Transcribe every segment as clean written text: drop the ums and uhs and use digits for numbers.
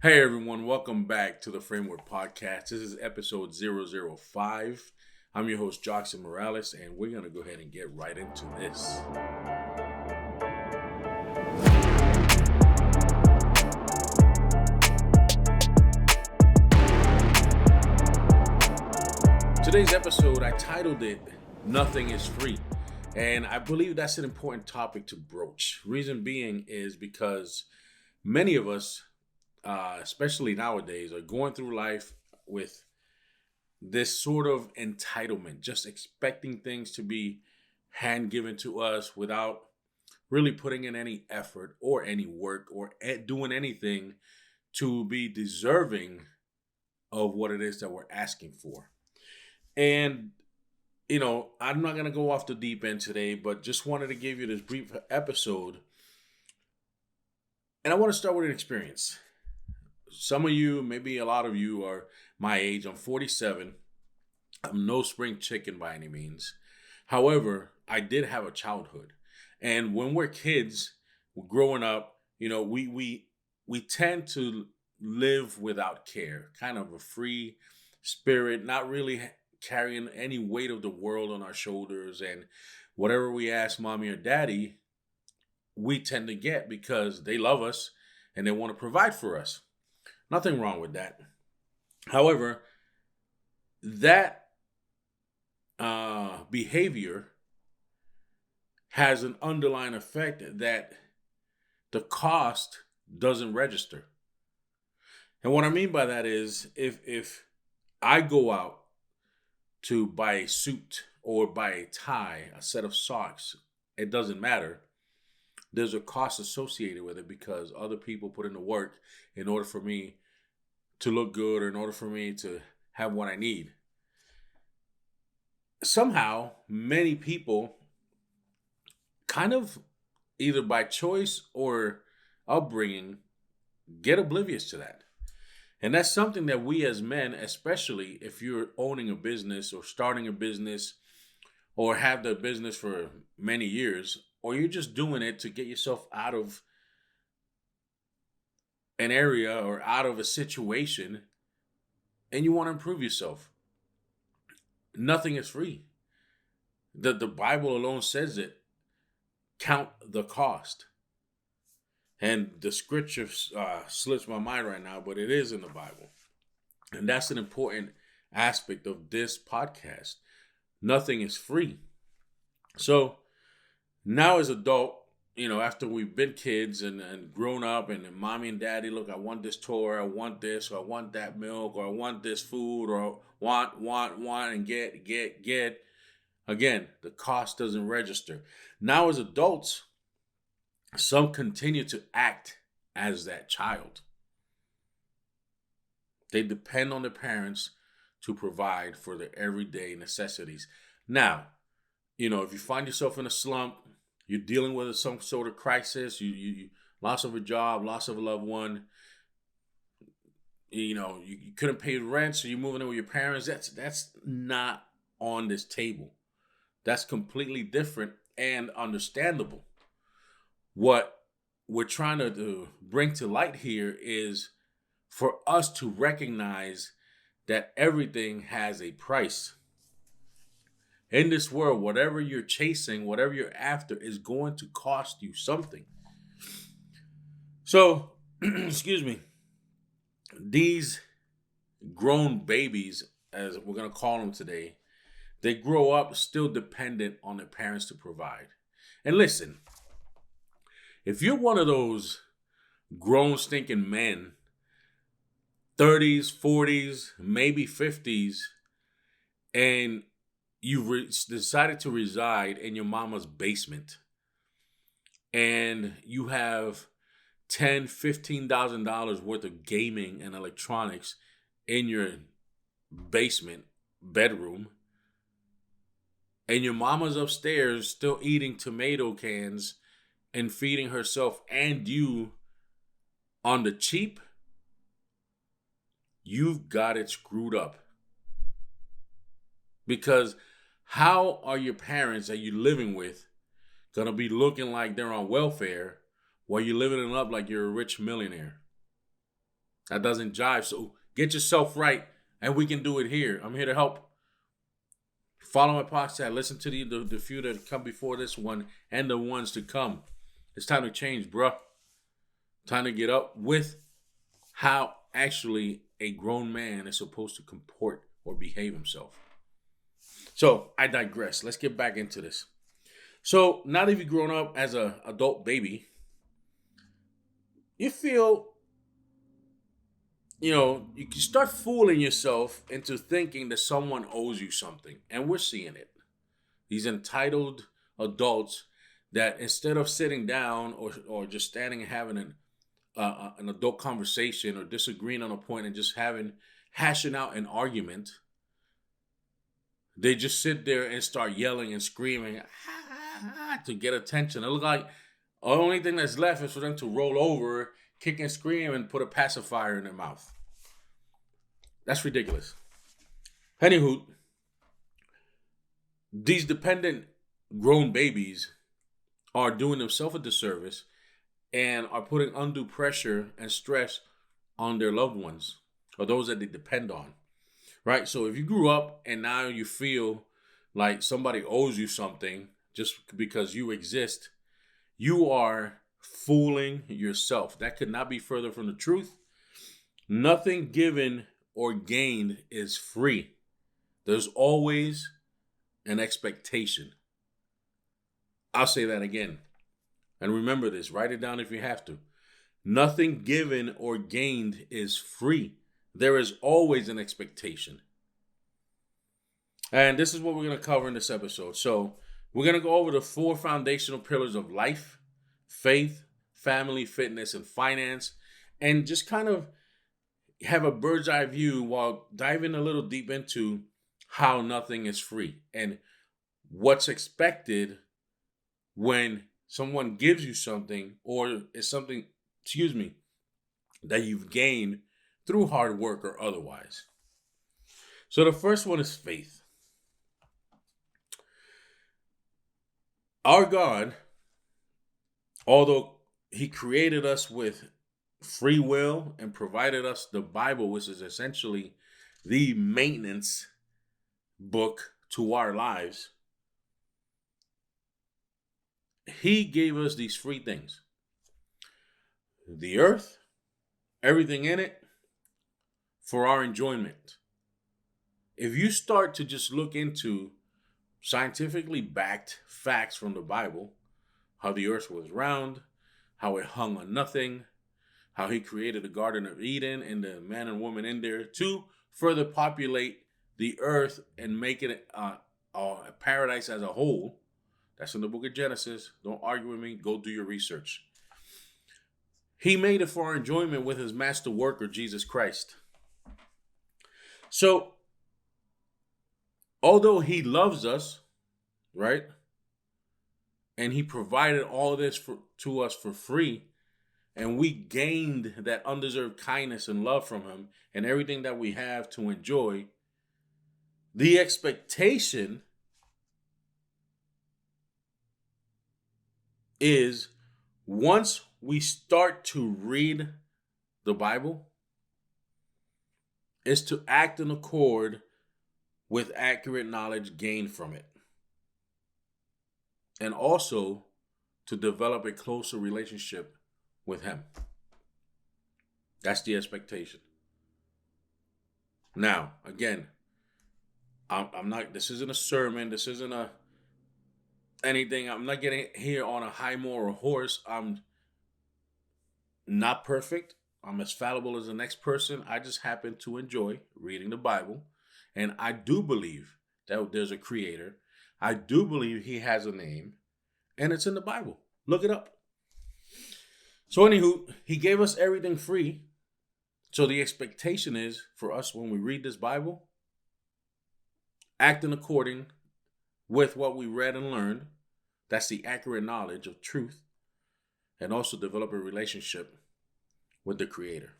Hey everyone, welcome back to the Framework Podcast. This is episode 005. I'm your host, Joxon Morales, and we're going to go ahead and get right into this. Today's episode, I titled it, Nothing is Free. And I believe that's an important topic to broach. Reason being is because many of us, especially nowadays, are going through life with this sort of entitlement, just expecting things to be hand given to us without really putting in any effort or any work or doing anything to be deserving of what it is that we're asking for. And I'm not going to go off the deep end today, but just wanted to give you this brief episode. And I want to start with an experience. Some of you, maybe a lot of you, are my age. I'm 47. I'm no spring chicken by any means. However, I did have a childhood. And when we're kids, growing up, we tend to live without care, kind of a free spirit, not really carrying any weight of the world on our shoulders. And whatever we ask mommy or daddy, we tend to get because they love us and they want to provide for us. Nothing wrong with that. However, that behavior has an underlying effect that the cost doesn't register. And what I mean by that is if I go out to buy a suit or buy a tie, a set of socks, it doesn't matter. There's a cost associated with it because other people put in the work in order for me to look good or in order for me to have what I need. Somehow, many people kind of either by choice or upbringing get oblivious to that. And that's something that we as men, especially if you're owning a business or starting a business or have the business for many years, or you're just doing it to get yourself out of an area or out of a situation and you want to improve yourself. Nothing is free. The Bible alone says it. Count the cost. And the scripture slips my mind right now, but it is in the Bible. And that's an important aspect of this podcast. Nothing is free. So now as adult, after we've been kids and grown up and mommy and daddy, look, I want this toy, I want this, or I want that milk, or I want this food, or want, and get. Again, the cost doesn't register. Now as adults, some continue to act as that child. They depend on their parents to provide for their everyday necessities. Now, if you find yourself in a slump, you're dealing with some sort of crisis, you loss of a job, loss of a loved one, you couldn't pay the rent, so you're moving in with your parents. That's not on this table. That's completely different and understandable. What we're trying to bring to light here is for us to recognize that everything has a price. In this world, whatever you're chasing, whatever you're after is going to cost you something. So, excuse me, these grown babies, as we're going to call them today, they grow up still dependent on their parents to provide. And listen, if you're one of those grown stinking men, 30s, 40s, maybe 50s, and you decided to reside in your mama's basement and you have $10,000-$15,000 worth of gaming and electronics in your basement bedroom, and your mama's upstairs still eating tomato cans and feeding herself and you on the cheap, you've got it screwed up. Because how are your parents that you're living with going to be looking like they're on welfare while you're living it up like you're a rich millionaire? That doesn't jive. So get yourself right, and we can do it here. I'm here to help. Follow my podcast. Listen to the few that come before this one and the ones to come. It's time to change, bruh. Time to get up with how actually a grown man is supposed to comport or behave himself. So I digress. Let's get back into this. So now that you've grown up as an adult baby, you feel, you can start fooling yourself into thinking that someone owes you something. And we're seeing it. These entitled adults that instead of sitting down or just standing and having an adult conversation or disagreeing on a point and just hashing out an argument, they just sit there and start yelling and screaming to get attention. It looks like the only thing that's left is for them to roll over, kick and scream, and put a pacifier in their mouth. That's ridiculous. Anywho, these dependent grown babies are doing themselves a disservice and are putting undue pressure and stress on their loved ones or those that they depend on. Right? So if you grew up and now you feel like somebody owes you something just because you exist, you are fooling yourself. That could not be further from the truth. Nothing given or gained is free. There's always an expectation. I'll say that again. And remember this, write it down if you have to. Nothing given or gained is free. There is always an expectation. And this is what we're going to cover in this episode. So we're going to go over the 4 foundational pillars of life, faith, family, fitness, and finance, and just kind of have a bird's eye view while diving a little deep into how nothing is free and what's expected when someone gives you something or is something, that you've gained through hard work or otherwise. So the first one is faith. Our God, although he created us with free will and provided us the Bible, which is essentially the maintenance book to our lives, he gave us these free things. The earth, everything in it, for our enjoyment. If you start to just look into scientifically backed facts from the Bible, how the earth was round, how it hung on nothing, how he created the Garden of Eden and the man and woman in there to further populate the earth and make it a paradise as a whole. That's in the book of Genesis. Don't argue with me. Go do your research. He made it for our enjoyment with his master worker, Jesus Christ. So, although he loves us, right? And he provided all of this to us for free, and we gained that undeserved kindness and love from him and everything that we have to enjoy, the expectation is once we start to read the Bible, is to act in accord with accurate knowledge gained from it. And also to develop a closer relationship with him. That's the expectation. Now, again, I'm not, this isn't a sermon. This isn't anything. I'm not getting here on a high moral horse. I'm not perfect. I'm as fallible as the next person. I just happen to enjoy reading the Bible. And I do believe that there's a creator. I do believe he has a name. And it's in the Bible. Look it up. So anywho, he gave us everything free. So the expectation is for us when we read this Bible, acting according with what we read and learned. That's the accurate knowledge of truth. And also develop a relationship with the Creator.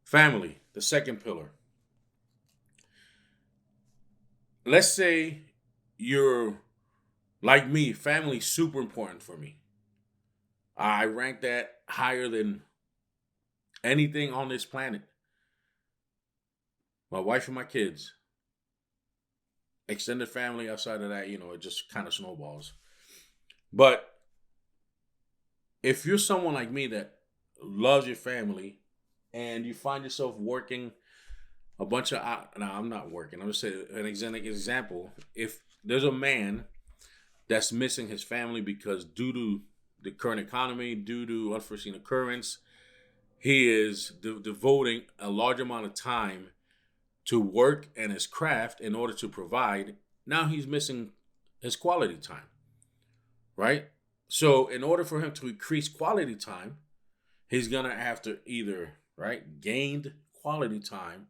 Family, the second pillar. Let's say you're like me, family is super important for me. I rank that higher than anything on this planet. My wife and my kids. Extended family outside of that, it just kind of snowballs. But if you're someone like me that loves your family and you find yourself working a bunch of, no, I'm not working. I'm just saying an example. If there's a man that's missing his family because due to the current economy, due to unforeseen occurrence, he is devoting a large amount of time to work and his craft in order to provide. Now he's missing his quality time, right? So in order for him to increase quality time, he's gonna have to either, right, gained quality time.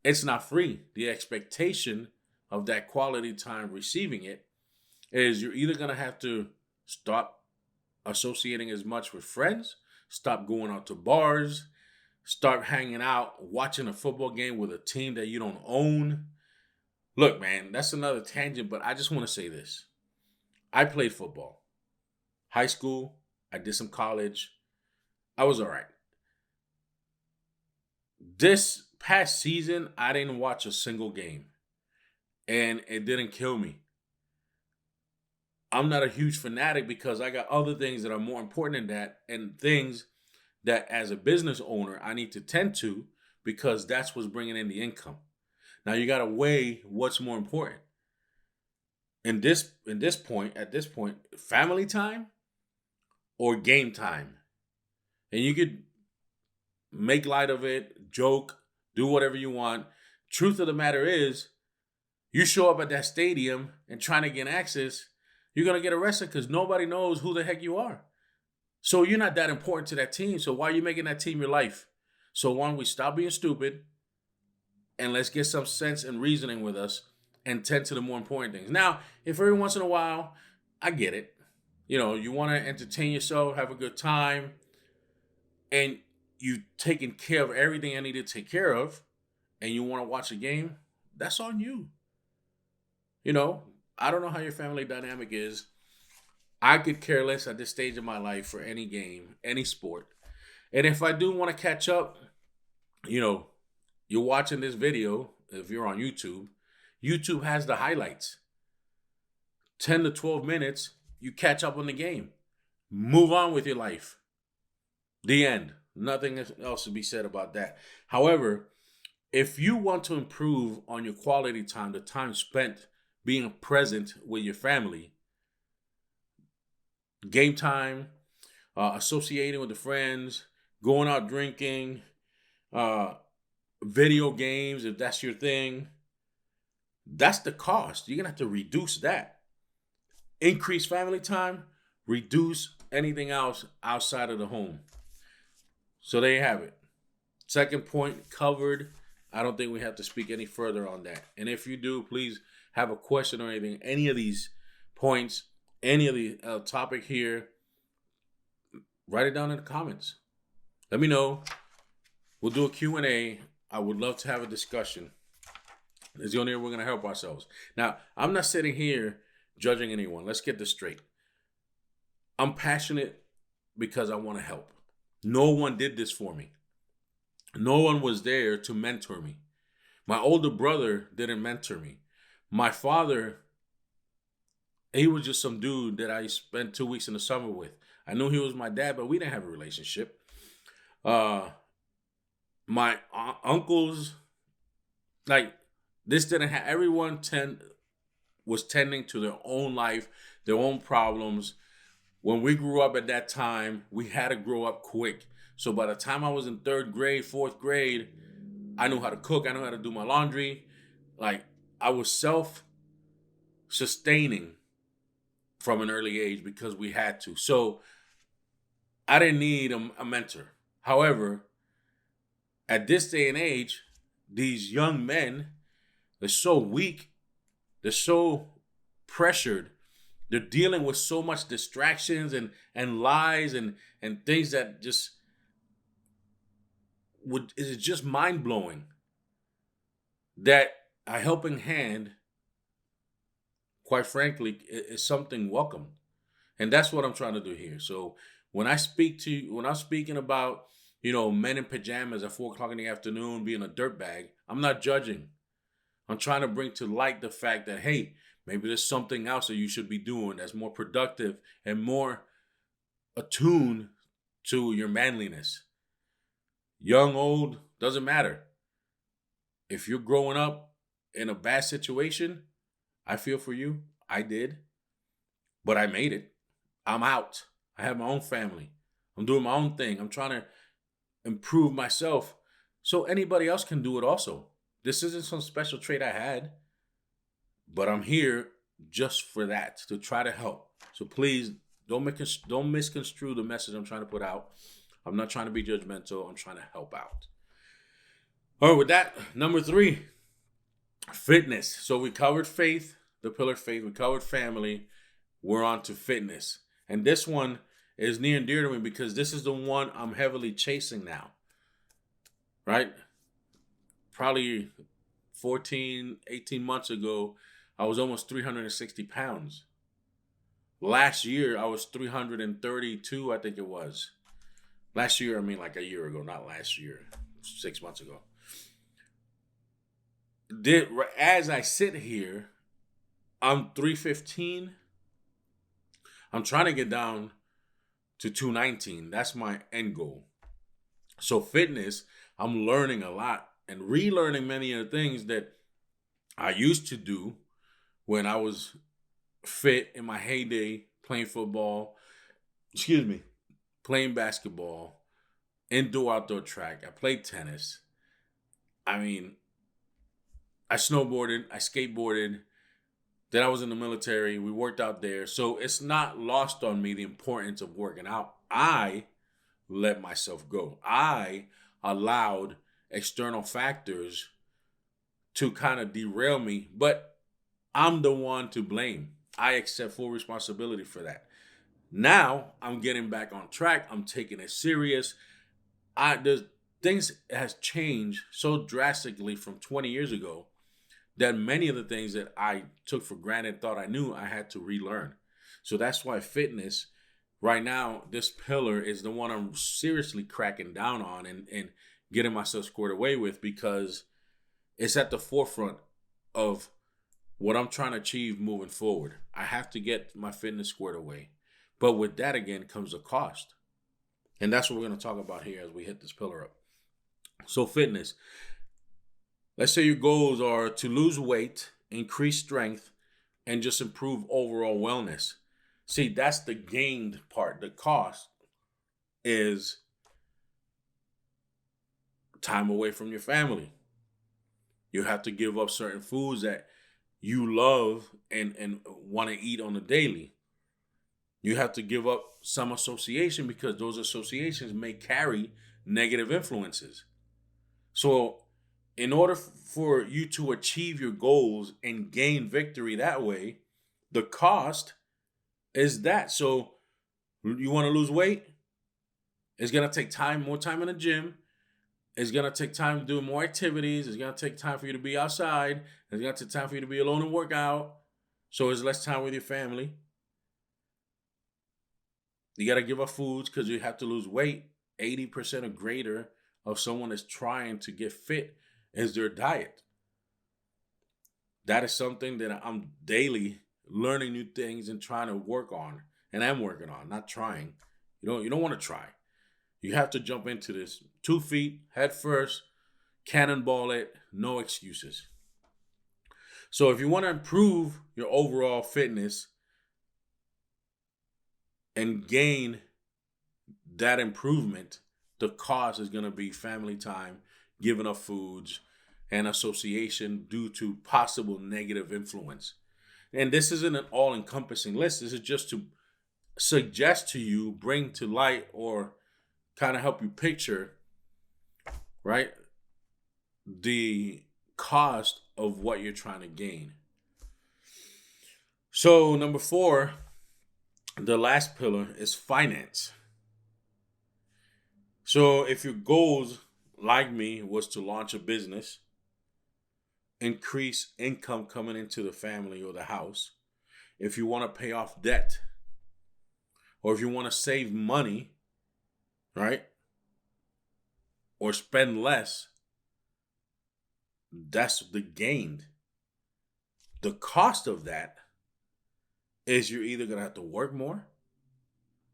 It's not free. The expectation of that quality time receiving it is you're either gonna have to stop associating as much with friends, stop going out to bars, start hanging out, watching a football game with a team that you don't own. Look, man, that's another tangent, but I just want to say this. I played football. High school, I did some college. I was all right. This past season, I didn't watch a single game, and it didn't kill me. I'm not a huge fanatic because I got other things that are more important than that, and things that as a business owner I need to tend to because that's what's bringing in the income. Now you got to weigh what's more important. At this point, family time or game time. And you could make light of it, joke, do whatever you want. Truth of the matter is, you show up at that stadium and trying to get access, you're going to get arrested because nobody knows who the heck you are. So you're not that important to that team. So why are you making that team your life? So why don't we stop being stupid and let's get some sense and reasoning with us and tend to the more important things. Now, if every once in a while, I get it. You want to entertain yourself, have a good time, and you've taken care of everything I need to take care of, and you want to watch a game, that's on you. I don't know how your family dynamic is. I could care less at this stage of my life for any game, any sport. And if I do want to catch up, you're watching this video, if you're on YouTube, YouTube has the highlights. 10 to 12 minutes, you catch up on the game. Move on with your life. The end. Nothing else to be said about that. However, if you want to improve on your quality time, the time spent being present with your family, game time, associating with the friends, going out drinking, video games, if that's your thing, that's the cost. You're going to have to reduce that. Increase family time, reduce anything else outside of the home. So there you have it. Second point covered. I don't think we have to speak any further on that. And if you do, please have a question or anything, any of these points, any of the topic here, write it down in the comments. Let me know. We'll do a Q&A. I would love to have a discussion. It's the only way we're going to help ourselves. Now, I'm not sitting here judging anyone. Let's get this straight. I'm passionate because I want to help. No one did this for me. No one was there to mentor me. My older brother didn't mentor me. My father, he was just some dude that I spent 2 weeks in the summer with. I knew he was my dad, but we didn't have a relationship. My uncles, like, this didn't have, everyone was tending to their own life, their own problems. When we grew up at that time, we had to grow up quick. So by the time I was in 3rd grade, 4th grade, I knew how to cook. I knew how to do my laundry. Like, I was self-sustaining from an early age because we had to. So I didn't need a mentor. However, at this day and age, these young men, they're so weak. They're so pressured. They're dealing with so much distractions and lies and things that just is just mind-blowing that a helping hand, quite frankly, is something welcome. And that's what I'm trying to do here. So when I'm speaking about men in pajamas at 4 o'clock in the afternoon being a dirtbag. I'm not judging. I'm trying to bring to light the fact that, hey, maybe there's something else that you should be doing that's more productive and more attuned to your manliness. Young, old, doesn't matter. If you're growing up in a bad situation, I feel for you. I did, but I made it. I'm out. I have my own family. I'm doing my own thing. I'm trying to improve myself so anybody else can do it also. This isn't some special trait I had, but I'm here just for that, to try to help. So please don't misconstrue the message I'm trying to put out. I'm not trying to be judgmental. I'm trying to help out. All right, with that, number 3, fitness. So we covered faith, the pillar of faith. We covered family. We're on to fitness. And this one is near and dear to me because this is the one I'm heavily chasing now. Right? Probably 14, 18 months ago, I was almost 360 pounds. Last year, I was 332, I think it was. Last year, I mean like a year ago, not last year, 6 months ago. As I sit here, I'm 315. I'm trying to get down to 219. That's my end goal. So fitness, I'm learning a lot and relearning many of the things that I used to do when I was fit in my heyday, playing football, playing basketball, indoor, outdoor track. I played tennis. I mean, I snowboarded, I skateboarded. Then I was in the military. We worked out there. So it's not lost on me the importance of working out. I let myself go. I allowed external factors to kind of derail me, but I'm the one to blame. I accept full responsibility for that. Now I'm getting back on track. I'm taking it serious. Things has changed so drastically from 20 years ago that many of the things that I took for granted, thought I knew, I had to relearn. So that's why fitness, right now, this pillar is the one I'm seriously cracking down on and getting myself squared away with, because it's at the forefront of what I'm trying to achieve moving forward. I have to get my fitness squared away. But with that, again, comes a cost. And that's what we're going to talk about here as we hit this pillar up. So fitness. Let's say your goals are to lose weight, increase strength, and just improve overall wellness. See, that's the gained part. The cost is time away from your family. You have to give up certain foods that you love and want to eat on a daily. You have to give up some association because those associations may carry negative influences. So in order for you to achieve your goals and gain victory that way, the cost is that. So you want to lose weight? It's going to take time, more time in the gym. It's going to take time to do more activities. It's going to take time for you to be outside. It's going to take time for you to be alone and work out. So it's less time with your family. You got to give up foods because you have to lose weight. 80% or greater of someone that's trying to get fit is their diet. That is something that I'm daily learning new things and trying to work on. And I'm working on, not trying. You don't want to try. You have to jump into this 2 feet, head first, cannonball it, no excuses. So if you want to improve your overall fitness and gain that improvement, the cost is going to be family time, giving up foods, and association due to possible negative influence. And this isn't an all-encompassing list. This is just to suggest to you, bring to light, or kind of help you picture, right, the cost of what you're trying to gain. So number 4, the last pillar is finance. So if your goals, like me, was to launch a business, increase income coming into the family or the house, if you want to pay off debt, or if you want to save money, right? or spend less, that's the gain. The cost of that is you're either going to have to work more.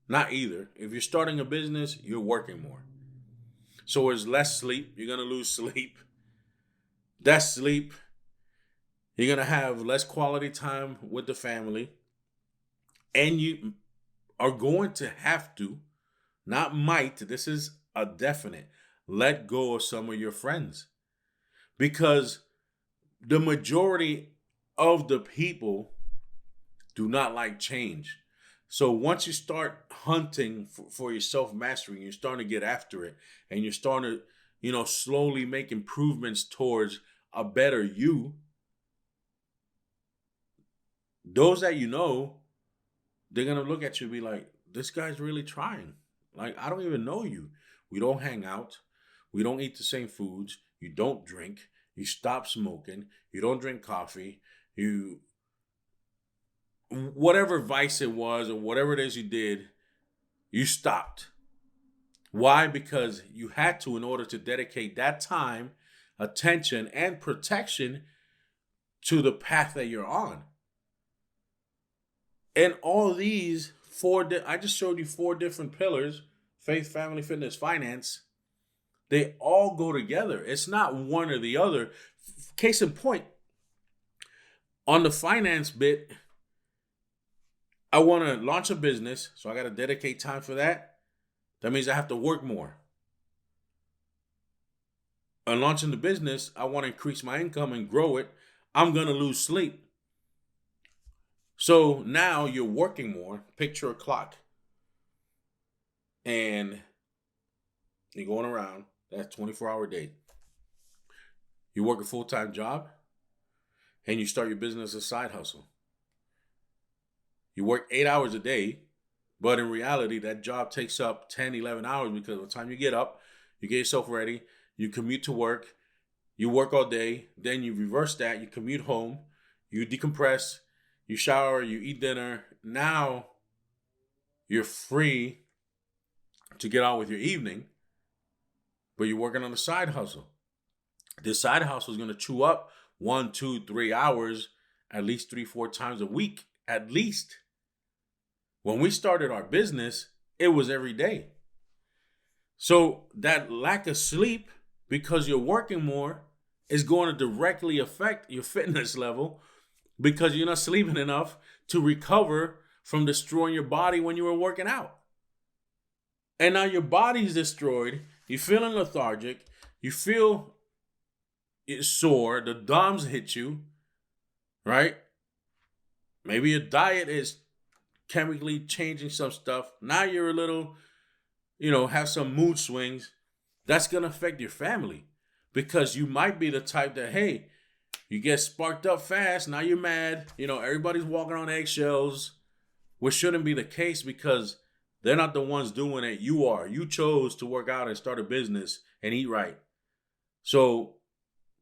Not either. If you're starting a business, you're working more. So there's less sleep. You're going to lose sleep. That sleep, you're going to have less quality time with the family. And you are going to have to, not might, this is a definite, let go of some of your friends. Because the majority of the people do not like change. So once you start hunting for your self-mastery, you're starting to get after it, and you're starting to, slowly make improvements towards a better you, those that they're going to look at you and be like, this guy's really trying. Like, I don't even know you. We don't hang out. We don't eat the same foods. You don't drink. You stop smoking. You don't drink coffee. Whatever vice it was or whatever it is you did, you stopped. Why? Because you had to in order to dedicate that time, attention, and protection to the path that you're on. And all these I just showed you 4 different pillars: faith, family, fitness, finance. They all go together. It's not one or the other. Case in point, on the finance bit, I want to launch a business, so I got to dedicate time for that. That means I have to work more. On launching the business, I want to increase my income and grow it. I'm going to lose sleep. So now you're working more. Picture a clock. And you're going around. That's 24-hour day. You work a full-time job, and you start your business as a side hustle. You work 8 hours a day, but in reality, that job takes up 10, 11 hours because by the time you get up, you get yourself ready, you commute to work, you work all day, then you reverse that, you commute home, you decompress, you shower, you eat dinner. Now you're free to get on with your evening, but you're working on a side hustle. This side hustle is going to chew up 1, 2, 3 hours, at least 3, 4 times a week, at least. When we started our business, it was every day. So that lack of sleep, because you're working more, is going to directly affect your fitness level because you're not sleeping enough to recover from destroying your body when you were working out. And now your body's destroyed. You're feeling lethargic. You feel it's sore. The DOMs hit you, right? Maybe your diet is chemically changing some stuff. Now you're a little, have some mood swings. That's going to affect your family because you might be the type that, hey, you get sparked up fast. Now you're mad. Everybody's walking on eggshells, which shouldn't be the case because they're not the ones doing it. You are. You chose to work out and start a business and eat right. So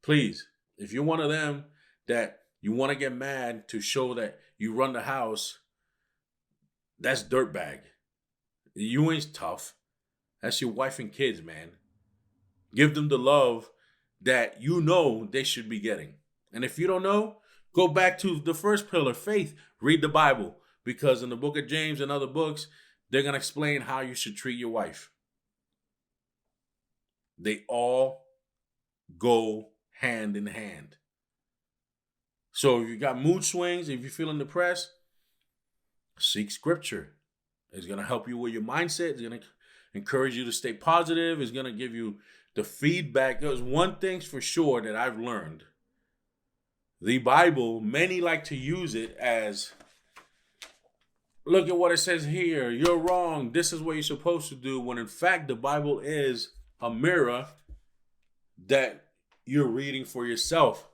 please, if you're one of them that you want to get mad to show that you run the house, that's dirtbag. You ain't tough. That's your wife and kids, man. Give them the love that they should be getting. And if you don't know, go back to the first pillar, faith. Read the Bible. Because in the book of James and other books, they're going to explain how you should treat your wife. They all go hand in hand. So if you got mood swings, if you're feeling depressed, seek scripture. It's going to help you with your mindset. It's going to encourage you to stay positive. It's going to give you the feedback. There's one thing for sure that I've learned. The Bible, many like to use it as, look at what it says here. You're wrong. This is what you're supposed to do. When in fact, the Bible is a mirror that you're reading for yourself.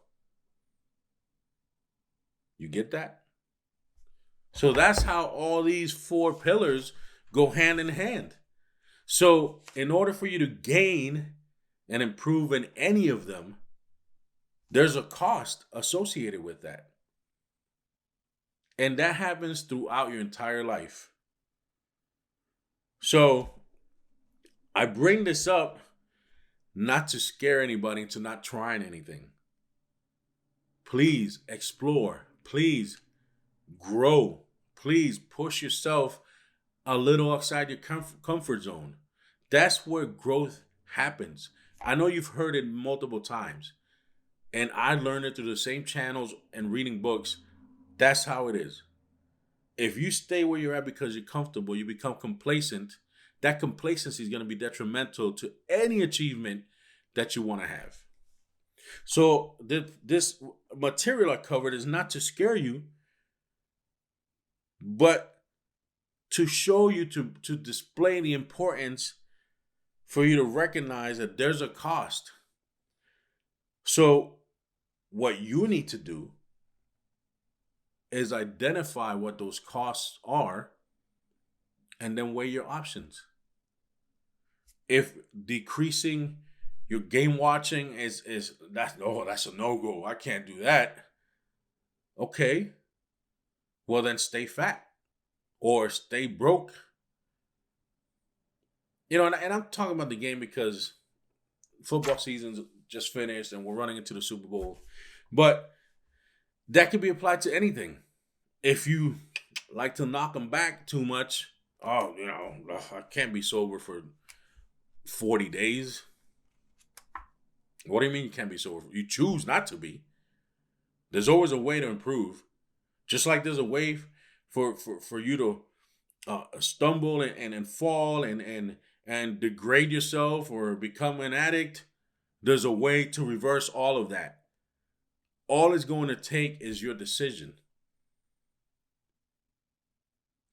You get that? So that's how all these 4 pillars go hand in hand. So in order for you to gain and improve in any of them, there's a cost associated with that. And that happens throughout your entire life. So I bring this up not to scare anybody into not trying anything. Please explore. Please grow. Please push yourself a little outside your comfort zone. That's where growth happens. I know you've heard it multiple times, and I learned it through the same channels and reading books. That's how it is. If you stay where you're at because you're comfortable, you become complacent. That complacency is going to be detrimental to any achievement that you want to have. So this material I covered is not to scare you, but to show you, to display the importance for you to recognize that there's a cost. So what you need to do is identify what those costs are and then weigh your options. If decreasing your game watching is that's a no-go. I can't do that. Okay. Well, then stay fat or stay broke. And I'm talking about the game because football season's just finished and we're running into the Super Bowl. But that could be applied to anything. If you like to knock them back too much, I can't be sober for 40 days. What do you mean you can't be sober? You choose not to be. There's always a way to improve. Just like there's a way for you to stumble and fall and degrade yourself or become an addict. There's a way to reverse all of that. All it's going to take is your decision.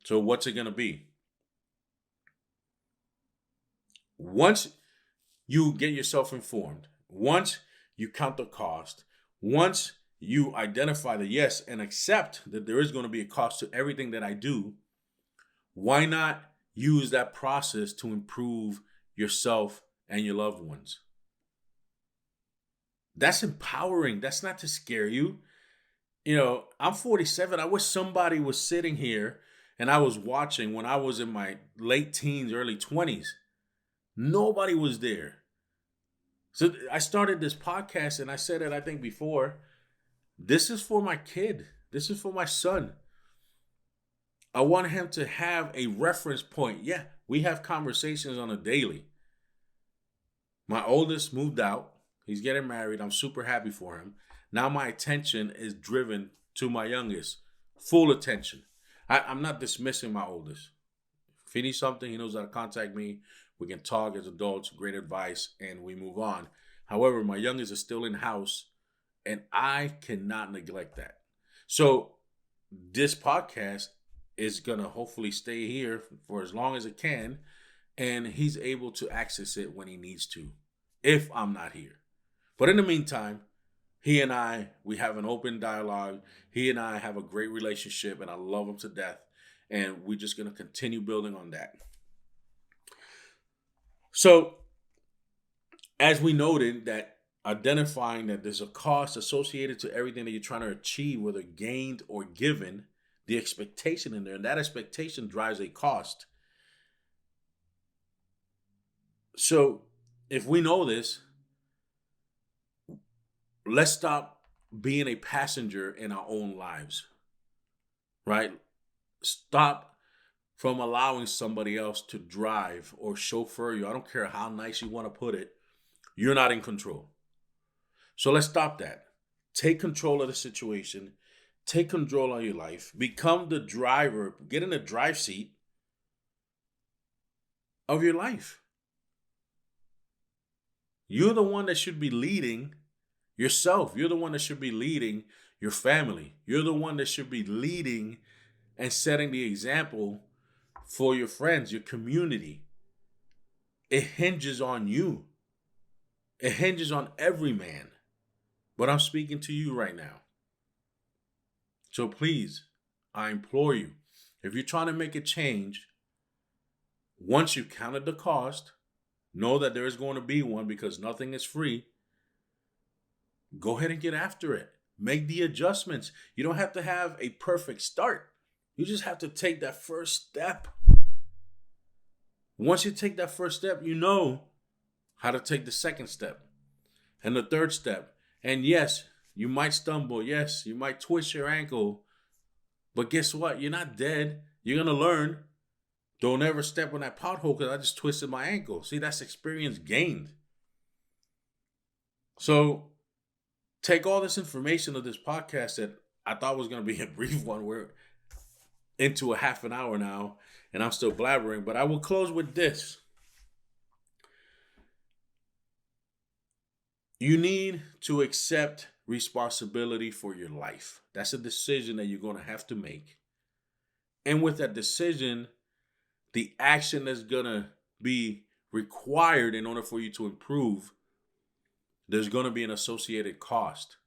So what's it going to be? Once you get yourself informed, once you count the cost, once you identify the yes and accept that there is going to be a cost to everything that I do, why not use that process to improve yourself and your loved ones? That's empowering. That's not to scare you. I'm 47. I wish somebody was sitting here and I was watching when I was in my late teens, early 20s. Nobody was there. So I started this podcast and I said it, I think, before. This is for my kid. This is for my son. I want him to have a reference point. Yeah, we have conversations on a daily. My oldest moved out. He's getting married. I'm super happy for him. Now my attention is driven to my youngest. Full attention. I'm not dismissing my oldest. If he needs something, he knows how to contact me. We can talk as adults, great advice, and we move on. However, my youngest is still in house, and I cannot neglect that. So this podcast is going to hopefully stay here for as long as it can, and he's able to access it when he needs to, if I'm not here. But in the meantime, he and I, we have an open dialogue. He and I have a great relationship, and I love him to death. And we're just going to continue building on that. So, as we noted, that identifying that there's a cost associated to everything that you're trying to achieve, whether gained or given, the expectation in there, and that expectation drives a cost. So, if we know this, let's stop being a passenger in our own lives, right? Stop from allowing somebody else to drive or chauffeur you. I don't care how nice you want to put it. You're not in control. So let's stop that. Take control of the situation. Take control of your life. Become the driver. Get in the drive seat of your life. You're the one that should be leading yourself. You're the one that should be leading your family. You're the one that should be leading and setting the example for your friends, your community. It hinges on you. It hinges on every man. But I'm speaking to you right now. So please, I implore you, if you're trying to make a change, once you've counted the cost, know that there is going to be one because nothing is free. Go ahead and get after it. Make the adjustments. You don't have to have a perfect start. You just have to take that first step. Once you take that first step, you know how to take the second step and the third step. And yes, you might stumble. Yes, you might twist your ankle. But guess what? You're not dead. You're going to learn. Don't ever step on that pothole because I just twisted my ankle. See, that's experience gained. So take all this information of this podcast that I thought was going to be a brief one. We're into a half an hour now, and I'm still blabbering. But I will close with this. You need to accept responsibility for your life. That's a decision that you're going to have to make. And with that decision, the action that's going to be required in order for you to improve, there's going to be an associated cost.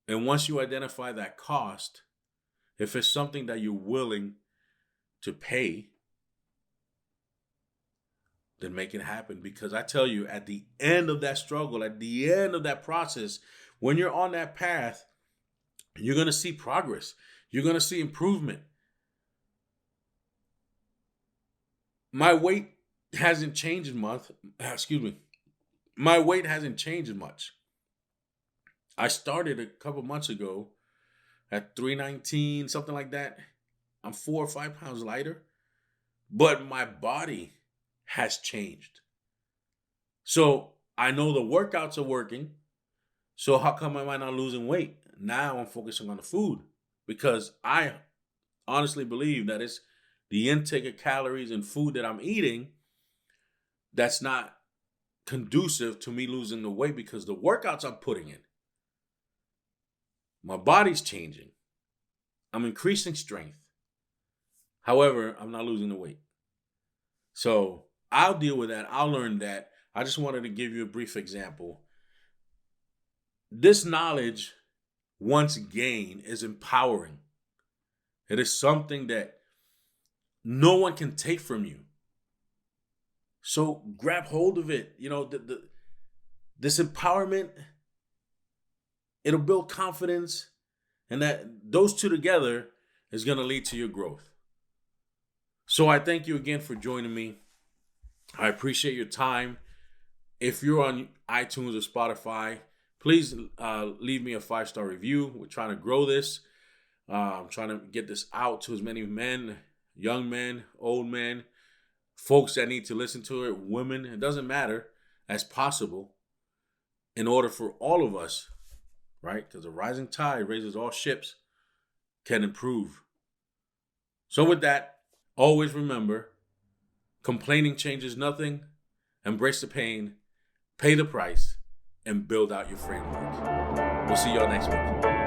And once you identify that cost, if it's something that you're willing to pay, then make it happen. Because I tell you, at the end of that struggle, at the end of that process, when you're on that path, you're going to see progress. You're going to see improvement. My weight hasn't changed much. My weight hasn't changed much. I started a couple months ago at 319, something like that. I'm 4 or 5 pounds lighter, but my body has changed. So I know the workouts are working. So how come am I not losing weight? Now I'm focusing on the food because I honestly believe that it's the intake of calories and food that I'm eating that's not conducive to me losing the weight because the workouts I'm putting in. My body's changing. I'm increasing strength. However, I'm not losing the weight. So I'll deal with that. I'll learn that. I just wanted to give you a brief example. This knowledge, once gained, is empowering. It is something that no one can take from you. So grab hold of it. You know, this empowerment, it'll build confidence, and that those two together is going to lead to your growth. So I thank you again for joining me. I appreciate your time. If you're on iTunes or Spotify, please leave me a 5-star review. We're trying to grow this. I'm trying to get this out to as many men, young men, old men, folks that need to listen to it, women, it doesn't matter, as possible, in order for all of us, right? Because a rising tide raises all ships, can improve. So with that, always remember, complaining changes nothing. Embrace the pain, pay the price, and build out your framework. We'll see y'all next week.